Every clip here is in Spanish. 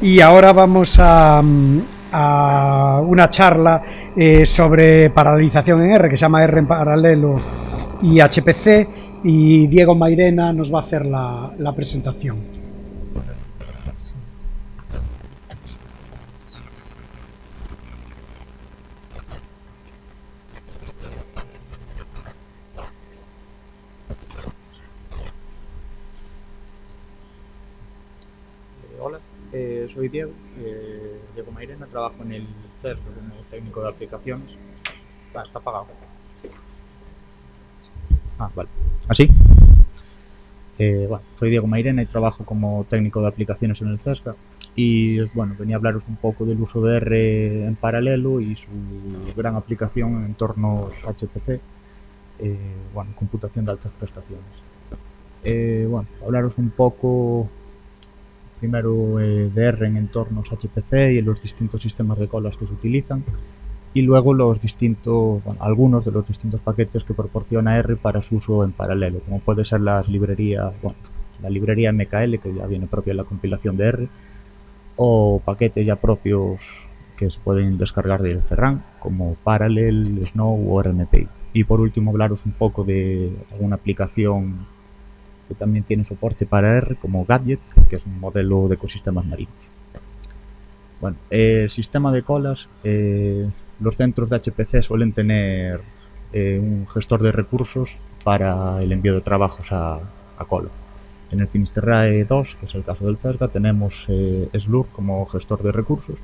Y ahora vamos a una charla sobre paralelización en R, que se llama R en paralelo y HPC, y Diego Mairena nos va a hacer la presentación. Hola, soy Diego, Diego Mairena, trabajo en el CERF como técnico de aplicaciones. Está apagado. Vale. ¿Así? Bueno, soy Diego Mairena y trabajo como técnico de aplicaciones en el CESCA. Y bueno, venía a hablaros un poco del uso de R en paralelo y su gran aplicación en entornos HPC, bueno, computación de altas prestaciones. Bueno, hablaros un poco primero de R en entornos HPC y en los distintos sistemas de colas que se utilizan, y luego los distintos, bueno, algunos de los distintos paquetes que proporciona R para su uso en paralelo, como puede ser las librerías, bueno, la librería MKL, que ya viene propia de la compilación de R, o paquetes ya propios que se pueden descargar del CRAN, como Parallel, Snow o RMPI. Y por último, hablaros un poco de alguna aplicación que también tiene soporte para R, como Gadget, que es un modelo de ecosistemas marinos. Bueno, el sistema de colas, los centros de HPC suelen tener un gestor de recursos para el envío de trabajos a cola. En el Finisterrae 2, que es el caso del CESGA, tenemos Slurm como gestor de recursos,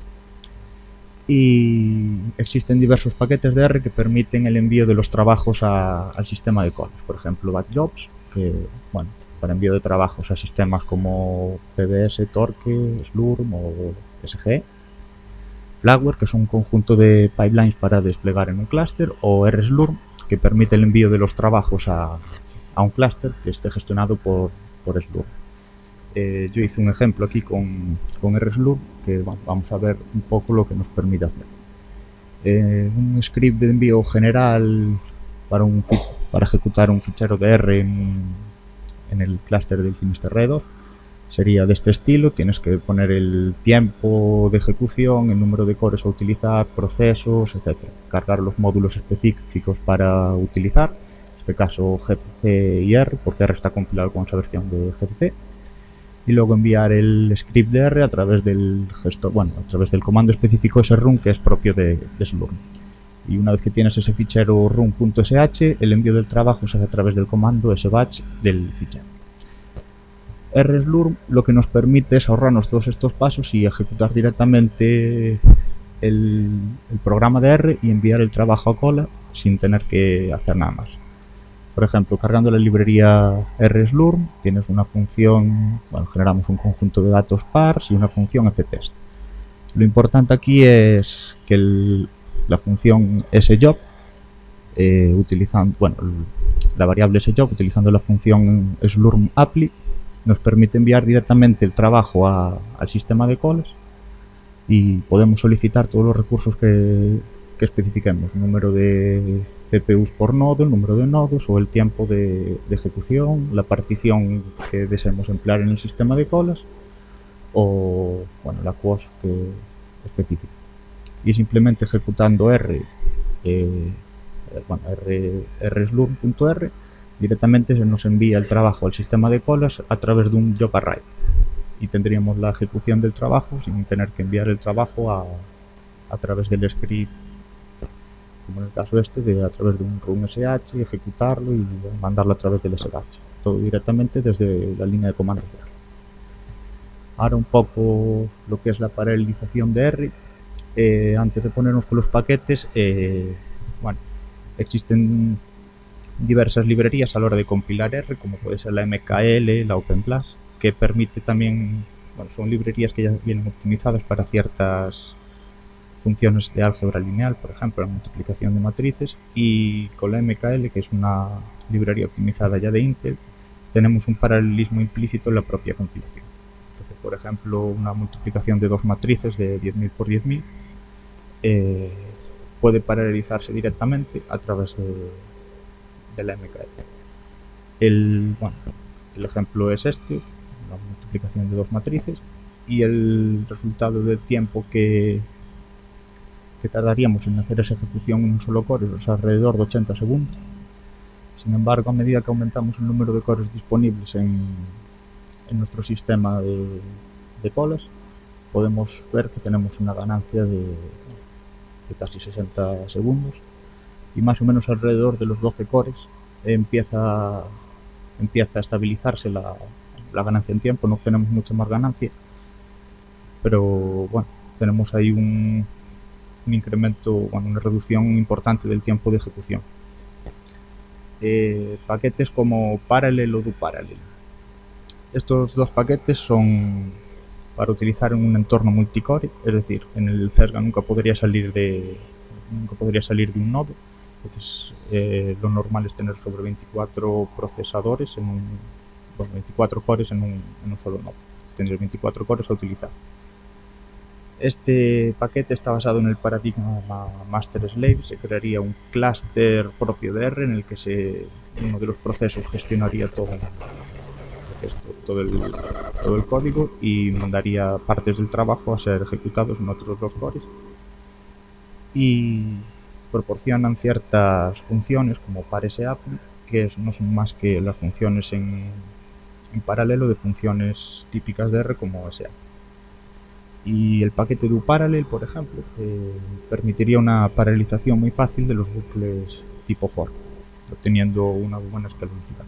y existen diversos paquetes de R que permiten el envío de los trabajos al sistema de colas. Por ejemplo, Batchjobs, que, bueno, para envío de trabajos a sistemas como PBS, Torque, Slurm o SGE. Flagware, que es un conjunto de pipelines para desplegar en un clúster, o RSlurm, que permite el envío de los trabajos a un clúster que esté gestionado por Slurm. Yo hice un ejemplo aquí con RSlurm, que bueno, vamos a ver un poco lo que nos permite hacer. Un script de envío general para ejecutar un fichero de R en el clúster del Finisterrae 2 sería de este estilo. Tienes que poner el tiempo de ejecución, el número de cores a utilizar, procesos, etc. Cargar los módulos específicos para utilizar, en este caso GCC y R, porque R está compilado con esa versión de GCC. Y luego enviar el script de R a través del gestor, bueno, a través del comando específico srun, que es propio de Slurm. Y una vez que tienes ese fichero run.sh, el envío del trabajo se hace a través del comando sbatch del fichero. RSlurm lo que nos permite es ahorrarnos todos estos pasos y ejecutar directamente el programa de R y enviar el trabajo a cola sin tener que hacer nada más. Por ejemplo, cargando la librería RSlurm tienes una función, bueno, generamos un conjunto de datos parse y una función ftest. Lo importante aquí es que la función sjob, utilizando, bueno, la variable sjob utilizando la función slurmapply, nos permite enviar directamente el trabajo al sistema de colas y podemos solicitar todos los recursos que especifiquemos, el número de CPUs por nodo, el número de nodos o el tiempo de ejecución, la partición que deseemos emplear en el sistema de colas o, bueno, la QoS que especifica. Y simplemente ejecutando rslurm.r directamente se nos envía el trabajo al sistema de colas a través de un job array y tendríamos la ejecución del trabajo sin tener que enviar el trabajo a través del script, como en el caso de a través de un run.sh, ejecutarlo y mandarlo a través del SH, todo directamente desde la línea de comandos de R. Ahora un poco lo que es la paralelización de R. Antes de ponernos con los paquetes, bueno, existen diversas librerías a la hora de compilar R, como puede ser la MKL, la OpenBLAS, que permite también, bueno, son librerías que ya vienen optimizadas para ciertas funciones de álgebra lineal, por ejemplo, la multiplicación de matrices, y con la MKL, que es una librería optimizada ya de Intel, tenemos un paralelismo implícito en la propia compilación. Entonces, por ejemplo, una multiplicación de dos matrices de 10.000 por 10.000 puede paralelizarse directamente a través de la MKL. El ejemplo es este, una multiplicación de dos matrices, y el resultado del tiempo que tardaríamos en hacer esa ejecución en un solo core es alrededor de 80 segundos. Sin embargo, a medida que aumentamos el número de cores disponibles en nuestro sistema de colas, podemos ver que tenemos una ganancia de casi 60 segundos, y más o menos alrededor de los 12 cores empieza a estabilizarse la ganancia en tiempo. No obtenemos mucha más ganancia, pero bueno, tenemos ahí un incremento, bueno, una reducción importante del tiempo de ejecución. Paquetes como Parallel o DoParallel. Estos dos paquetes son para utilizar en un entorno multicore, es decir, en el CESGA nunca podría salir de un nodo. Entonces, lo normal es tener sobre 24 procesadores 24 cores en un solo nodo. Tendrías 24 cores a utilizar. Este paquete está basado en el paradigma master-slave. Se crearía un clúster propio de R en el que uno de los procesos gestionaría todo el código y mandaría partes del trabajo a ser ejecutados en otros dos cores, y proporcionan ciertas funciones como ParseApply, que no son más que las funciones en paralelo de funciones típicas de R como SA. Y el paquete DoParallel, por ejemplo, permitiría una paralelización muy fácil de los bucles tipo for, obteniendo una buena escalabilidad.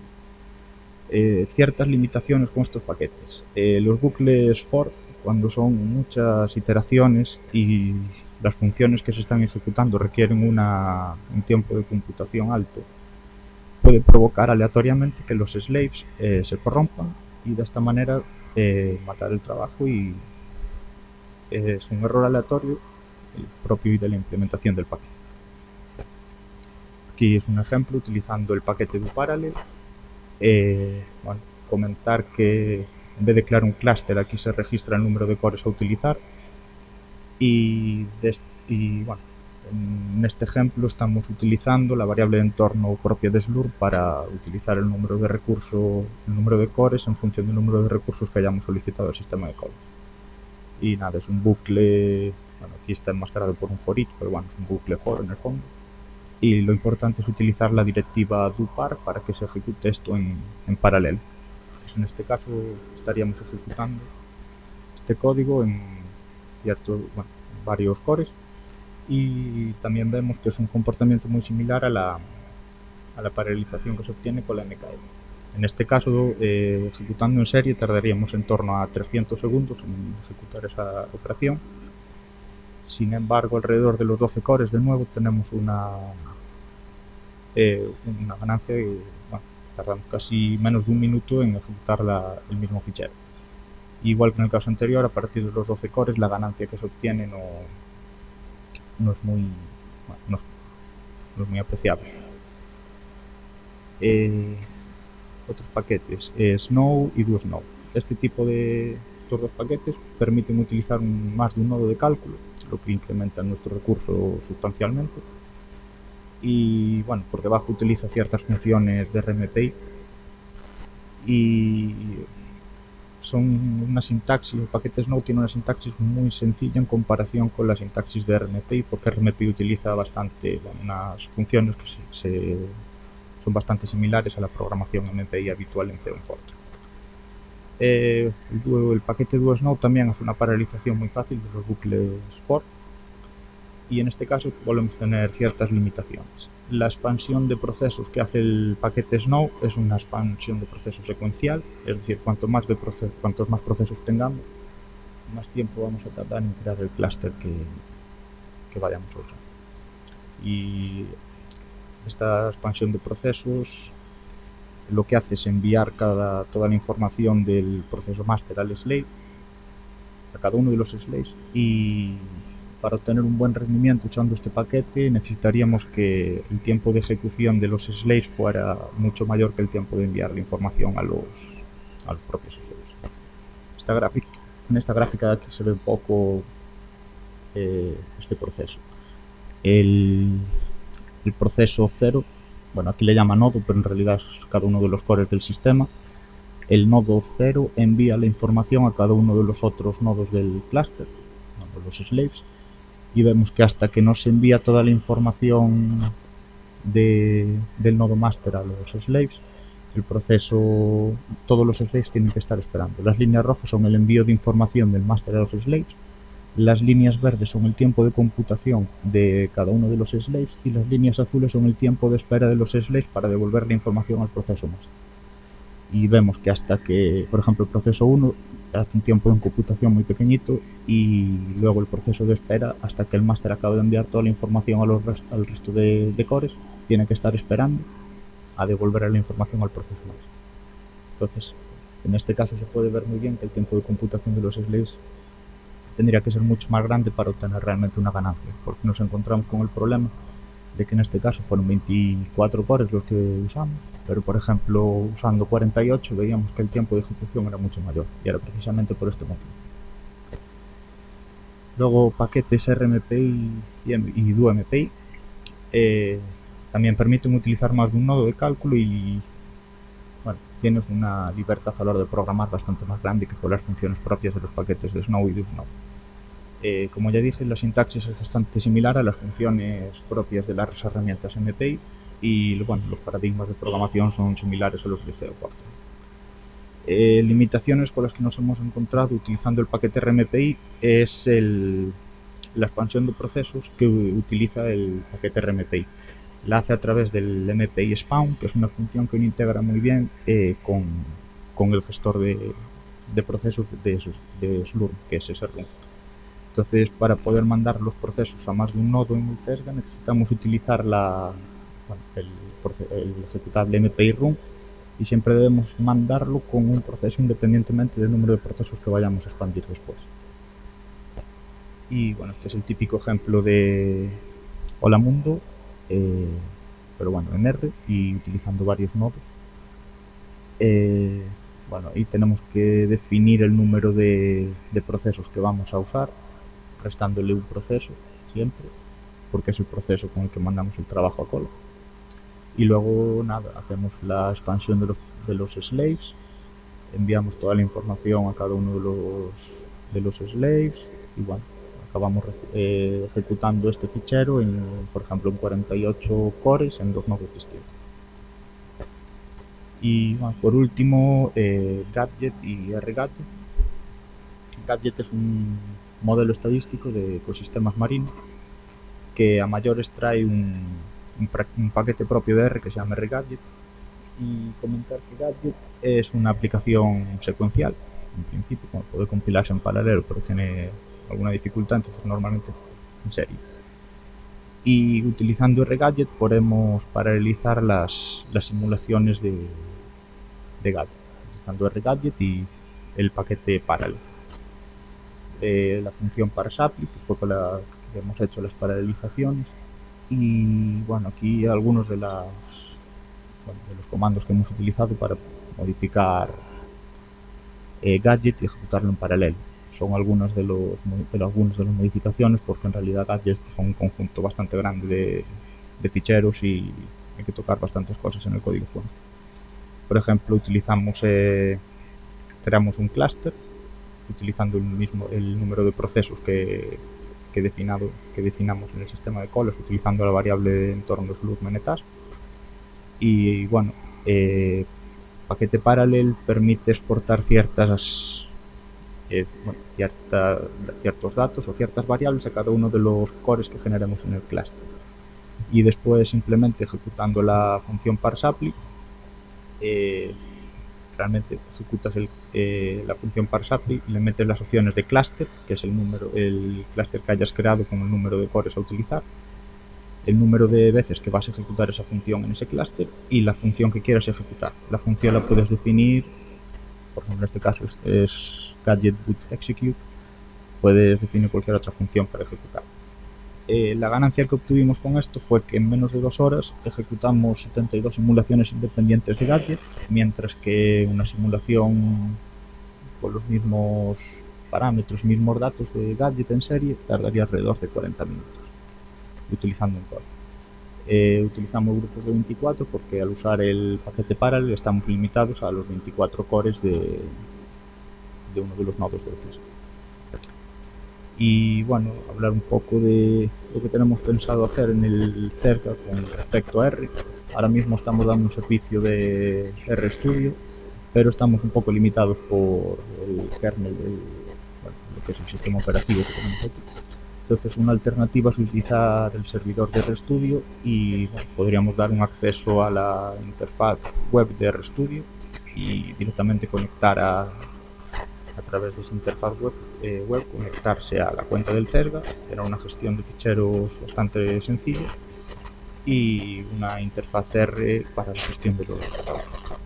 Ciertas limitaciones con estos paquetes. Los bucles for, cuando son muchas iteraciones y las funciones que se están ejecutando requieren un tiempo de computación alto, puede provocar aleatoriamente que los slaves se corrompan y de esta manera matar el trabajo, y es un error aleatorio propio de la implementación del paquete. Aquí es un ejemplo utilizando el paquete DoParallel. Bueno, comentar que en vez de crear un clúster, aquí se registra el número de cores a utilizar, y bueno, en este ejemplo estamos utilizando la variable de entorno propia de Slurm para utilizar el número de cores en función del número de recursos que hayamos solicitado al sistema de cores. Y nada, es un bucle, bueno, aquí está enmascarado por un for each, pero bueno, es un bucle for en el fondo. Y lo importante es utilizar la directiva dopar para que se ejecute esto en paralelo. Entonces, en este caso estaríamos ejecutando este código en varios cores, y también vemos que es un comportamiento muy similar a la paralelización que se obtiene con la MKE. En este caso, ejecutando en serie, tardaríamos en torno a 300 segundos en ejecutar esa operación. Sin embargo, alrededor de los 12 cores, de nuevo, tenemos una ganancia y tardamos casi menos de un minuto en ejecutar el mismo fichero. Igual que en el caso anterior, a partir de los 12 cores, la ganancia que se obtiene no es muy apreciable. Otros paquetes, Snow y DoSnow. Estos dos paquetes permiten utilizar más de un nodo de cálculo, lo que incrementa nuestro recurso sustancialmente. Y bueno, por debajo utiliza ciertas funciones de RMPI, y son una sintaxis. El paquete Snow tiene una sintaxis muy sencilla en comparación con la sintaxis de RMPI, porque RMPI utiliza unas funciones que son bastante similares a la programación MPI habitual en C o en Fortran. El paquete DoSnow también hace una paralelización muy fácil de los bucles for, y en este caso volvemos a tener ciertas limitaciones. La expansión de procesos que hace el paquete Snow es una expansión de procesos secuencial, es decir, cuantos más procesos tengamos, más tiempo vamos a tardar en crear el clúster que vayamos a usar. Y esta expansión de procesos lo que hace es enviar toda la información del proceso master al slave, a cada uno de los slaves, y para obtener un buen rendimiento usando este paquete necesitaríamos que el tiempo de ejecución de los slaves fuera mucho mayor que el tiempo de enviar la información a los propios slaves. En esta gráfica de aquí se ve un poco este proceso. El proceso 0, bueno, aquí le llama nodo, pero en realidad es cada uno de los cores del sistema. el nodo 0 envía la información a cada uno de los otros nodos del clúster, los slaves, y vemos que hasta que no se envía toda la información del nodo master a los slaves, el proceso, todos los slaves tienen que estar esperando. Las líneas rojas son el envío de información del master a los slaves, las líneas verdes son el tiempo de computación de cada uno de los slaves y las líneas azules son el tiempo de espera de los slaves para devolver la información al proceso master. Y vemos que hasta que, por ejemplo, el proceso 1 hace un tiempo de computación muy pequeñito y luego el proceso de espera hasta que el máster acabe de enviar toda la información al resto de cores, tiene que estar esperando a devolver la información al proceso master. Entonces, en este caso se puede ver muy bien que el tiempo de computación de los slaves tendría que ser mucho más grande para obtener realmente una ganancia, porque nos encontramos con el problema de que en este caso fueron 24 cores los que usamos, pero por ejemplo usando 48 veíamos que el tiempo de ejecución era mucho mayor, y era precisamente por este motivo. Luego paquetes RMPI y DoMPI también permiten utilizar más de un nodo de cálculo y bueno, tienes una libertad a la hora de programar bastante más grande que con las funciones propias de los paquetes de Snow y de Snow. Como ya dije, la sintaxis es bastante similar a las funciones propias de las herramientas MPI y bueno, los paradigmas de programación son similares a los de C o Fortran. Limitaciones con las que nos hemos encontrado utilizando el paquete RMPI es la expansión de procesos que utiliza el paquete RMPI. La hace a través del MPI spawn, que es una función que uno integra muy bien con el gestor de procesos de Slurm, que es SRUM. Entonces, para poder mandar los procesos a más de un nodo en el Tesga necesitamos utilizar el ejecutable MPI run y siempre debemos mandarlo con un proceso independientemente del número de procesos que vayamos a expandir después. Y bueno, este es el típico ejemplo de Hola Mundo, pero bueno, en R y utilizando varios nodos. Bueno, y tenemos que definir el número de procesos que vamos a usar, restándole un proceso siempre, porque es el proceso con el que mandamos el trabajo a cola. Y luego nada, hacemos la expansión de los slaves, enviamos toda la información a cada uno de los slaves y bueno, acabamos ejecutando este fichero en, por ejemplo, en 48 cores en 2 nodos distintos. Y bueno, por último, Gadget y RGadget. Gadget es un modelo estadístico de ecosistemas marinos que a mayores trae un paquete propio de R que se llama RGadget. Y comentar que Gadget es una aplicación secuencial, en principio, como puede compilarse en paralelo, pero tiene alguna dificultad, entonces normalmente en serie. Y utilizando RGadget podemos paralelizar las simulaciones de Gadget, utilizando RGadget y el paquete Parallel. La función parseApply, que fue con la que hemos hecho las paralelizaciones. Y bueno, aquí algunos de los comandos que hemos utilizado para modificar Gadget y ejecutarlo en paralelo. Son algunas de las modificaciones, porque en realidad Gadget son un conjunto bastante grande de ficheros y hay que tocar bastantes cosas en el código fuente. Por ejemplo, creamos un clúster utilizando el número de procesos que definamos en el sistema de calls, utilizando la variable de entorno slurm-netask. Y bueno, paquete parallel permite exportar ciertos datos o ciertas variables a cada uno de los cores que generemos en el clúster. Y después, simplemente ejecutando la función parseApply, realmente ejecutas la función parseApply y le metes las opciones de clúster, que es el clúster que hayas creado con el número de cores a utilizar, el número de veces que vas a ejecutar esa función en ese clúster y la función que quieras ejecutar. La función la puedes definir, por ejemplo en este caso es gadget boot execute, puedes definir cualquier otra función para ejecutar. La ganancia que obtuvimos con esto fue que en menos de 2 horas ejecutamos 72 simulaciones independientes de Gadget, mientras que una simulación con los mismos parámetros, mismos datos de Gadget en serie tardaría alrededor de 40 minutos utilizando un core. Utilizamos grupos de 24 porque al usar el paquete Parallel estamos limitados a los 24 cores de uno de los nodos del CES. Y bueno, hablar un poco de lo que tenemos pensado hacer en el cerca con respecto a R. Ahora mismo estamos dando un servicio de RStudio, pero estamos un poco limitados por el kernel, bueno, lo que es el sistema operativo que tenemos aquí. Entonces, una alternativa es utilizar el servidor de RStudio y bueno, podríamos dar un acceso a la interfaz web de RStudio y directamente conectar a través de esa interfaz web conectarse a la cuenta del CESGA. Era una gestión de ficheros bastante sencilla y una interfaz R para la gestión de los trabajos.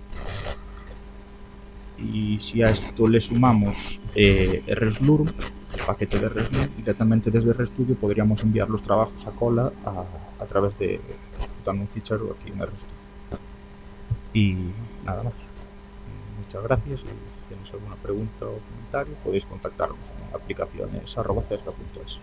Y si a esto le sumamos RSLURM, el paquete de RSLURM, directamente desde RStudio podríamos enviar los trabajos a cola a través de ejecutando un fichero aquí en RStudio. Y nada más. Muchas gracias y si tenéis alguna pregunta o comentario podéis contactarnos en aplicaciones@cesga.es.